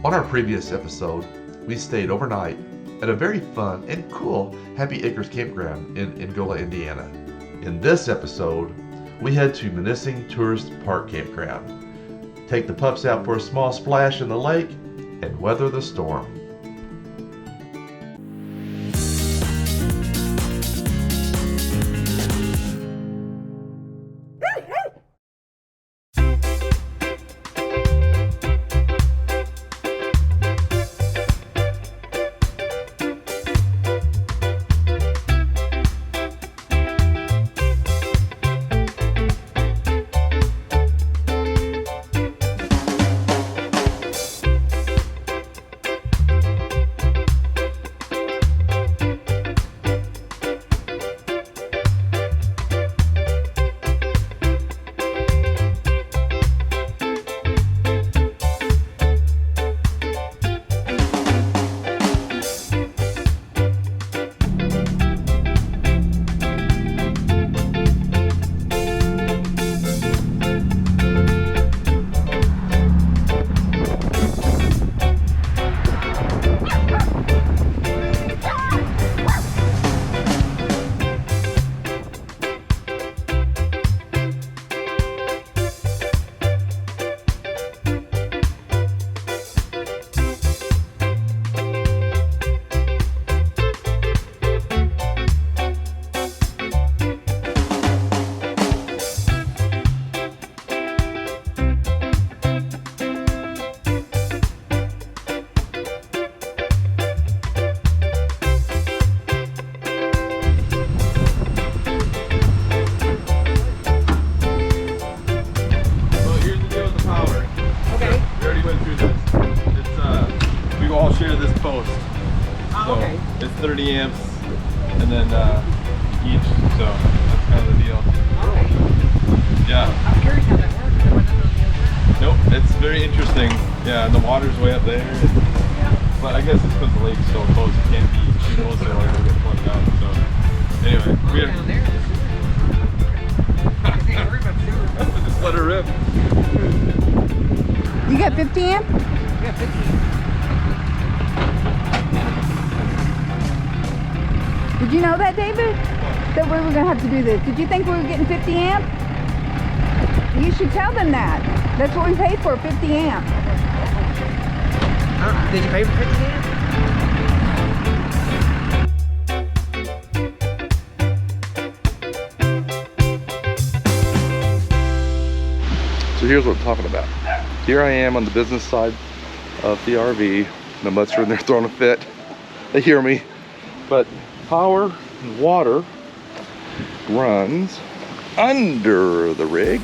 On our previous episode, we stayed overnight at a very fun and cool Happy Acres Campground in Angola, Indiana. In this episode, we head to Munising Tourist Park Campground, take the pups out for a small splash in the lake, and weather the storm. It's 30 amps and then each, so that's kind of the deal. Okay. Yeah. I'm curious how that works. I wasn't on the other side. Nope, it's very interesting. Yeah, and the water's way up there. Yeah. But I guess it's because the lake's so close, it can't be too close or it'll get plugged out. So anyway, we are down there. just let her rip. You got 50 amp? Yeah, 50. Did you know that, David? That we were going to have to do this. Did you think we were getting 50 amp? You should tell them that. That's what we paid for, 50 amp. Did you pay for 50 amp? So here's what I'm talking about. Here I am on the business side of the RV. The mutts are in there throwing a fit. They hear me. But power and water runs under the rig.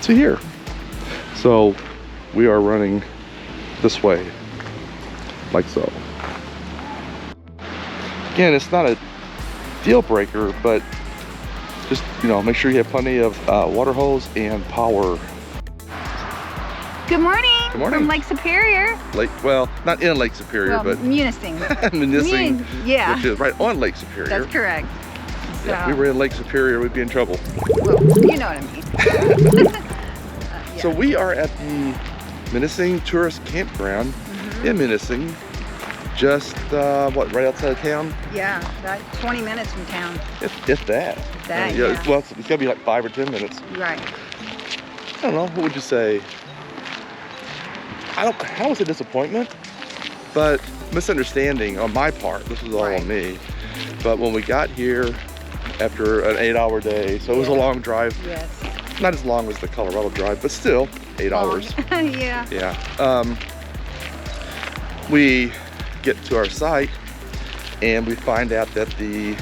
To here. So we are running this way, like so. Again, it's not a deal breaker, but just, you know, make sure you have plenty of water hose and power. Good morning. Good morning. From Lake Superior. Well, not in Lake Superior, Well, but Munising. Munising, Yeah. which is right on Lake Superior. That's correct. So, If we were in Lake Superior, we'd be in trouble. well, you know what I mean. So we are at the Munising Tourist Campground in Munising, just what, right outside of town? Yeah, about 20 minutes from town. If that. That, yeah. yeah. Well, it's gotta be like 5 or 10 minutes. Right. I don't know. What would you say? I don't want to say disappointment, but misunderstanding on my part. This was all Right. on me. But when we got here after an 8-hour day, so it was a long drive. Yes. Not as long as the Colorado drive, but still 8 hours. Yeah. Yeah. We get to our site and we find out that the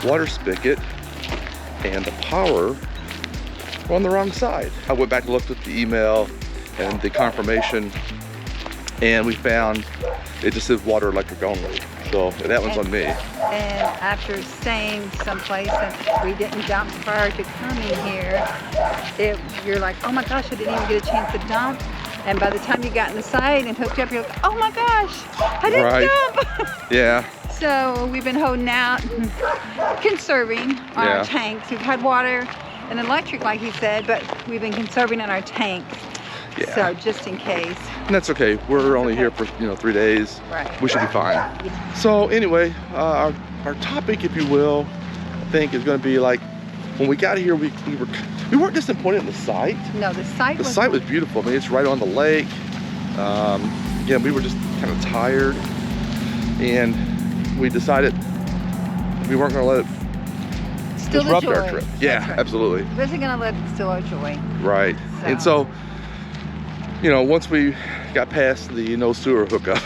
water spigot and the power are on the wrong side. I went back and looked at the email and the confirmation, and we found it just said water electric only. So that one's on me. And after staying someplace and we didn't dump prior to coming here, you're like, oh my gosh, I didn't even get a chance to dump. And by the time you got in the site and hooked up, you're like, oh my gosh, I didn't dump. Yeah. So we've been holding out, conserving our tanks. We've had water an electric, like he said, but we've been conserving in our tanks. Yeah. So just in case. And that's okay. We're only here for 3 days. Right. We should be fine. So anyway, our topic, if you will, I think is going to be like when we got here, we weren't disappointed in the site. No, the site was beautiful. I mean, it's right on the lake. Again, we were just kind of tired, and we decided we weren't going to let it still disrupt a joy. our trip. Yeah, right. absolutely. We wasn't going to let it steal our joy. Right. And so, once we got past the no sewer hookup,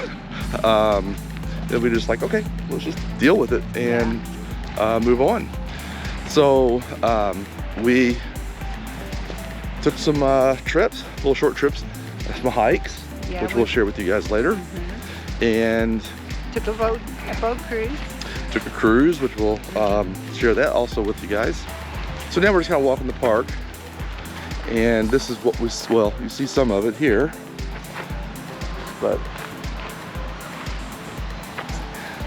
then we just like, okay, let's just deal with it and move on. So we took some trips, little short trips, some hikes, which we'll share with you guys later. And took a boat cruise. Took a cruise, which we'll share that also with you guys. So now we're just kind of walking the park. And this is what you see some of it here. But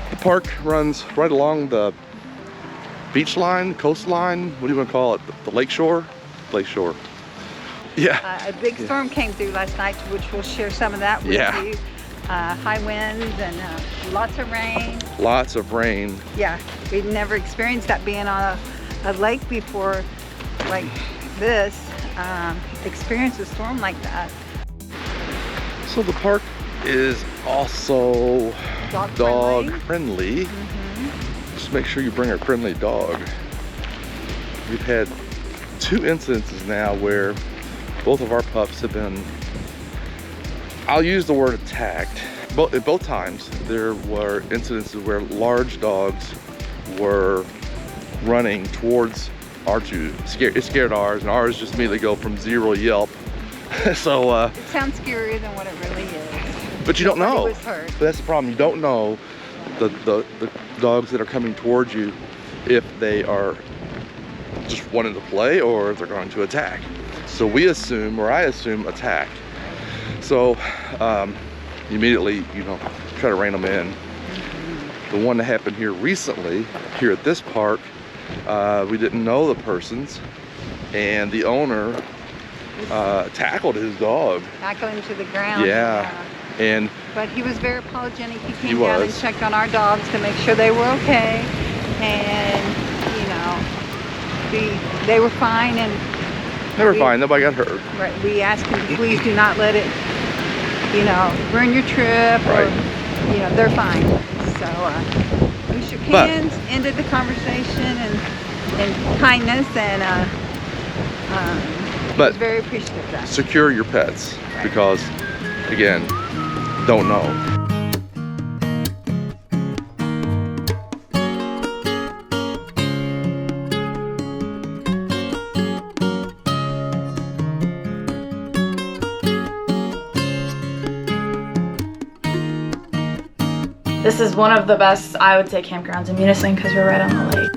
the park runs right along the beach line, coastline, what do you want to call it? The lake shore? Lake shore. Yeah. A big storm came through last night, which we'll share some of that with you. High winds and lots of rain. Lots of rain. Yeah, we've never experienced that being on a lake before like this. Experience a storm like that. So the park is also dog friendly. Just make sure you bring a friendly dog. We've had 2 incidences now where both of our pups have been, I'll use the word attacked. At both times there were incidences where large dogs were running towards our 2. It scared ours, and ours just immediately go from 0 yelp. So it sounds scarier than what it really is. But you don't know. Was hurt. But that's the problem. You don't know the dogs that are coming towards you, if they are just wanting to play or if they're going to attack. So we assume, or I assume, attack. So immediately, try to rein them in. The one that happened here recently, here at this park, we didn't know the persons, and the owner tackled his dog. Tackled him to the ground. But he was very apologetic. He came down and checked on our dogs to make sure they were okay, and they were fine. And they were fine. Nobody got hurt. Right. We asked him to please do not let it, ruin your trip. Or, they're fine. So we shook hands, ended the conversation, and kindness, and was very appreciative of that. Secure your pets, because again, don't know. This is one of the best, I would say, campgrounds in Munising because we're right on the lake.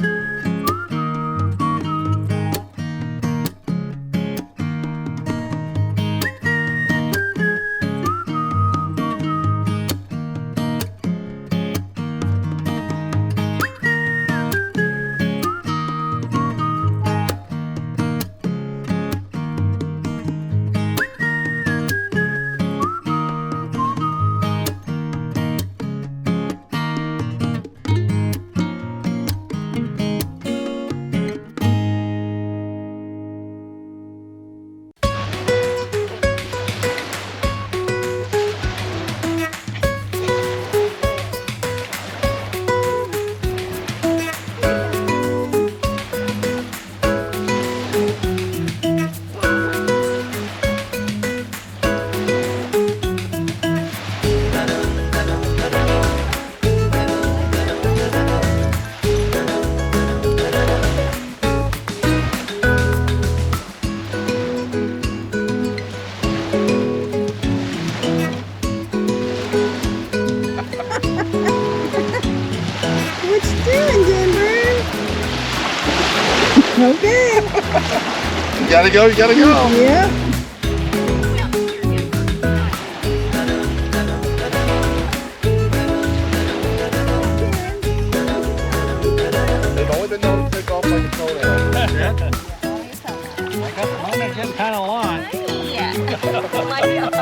Okay. You gotta go, you gotta go. Yeah. They've only been known to take off like a toenail. getting kind of long. Yeah.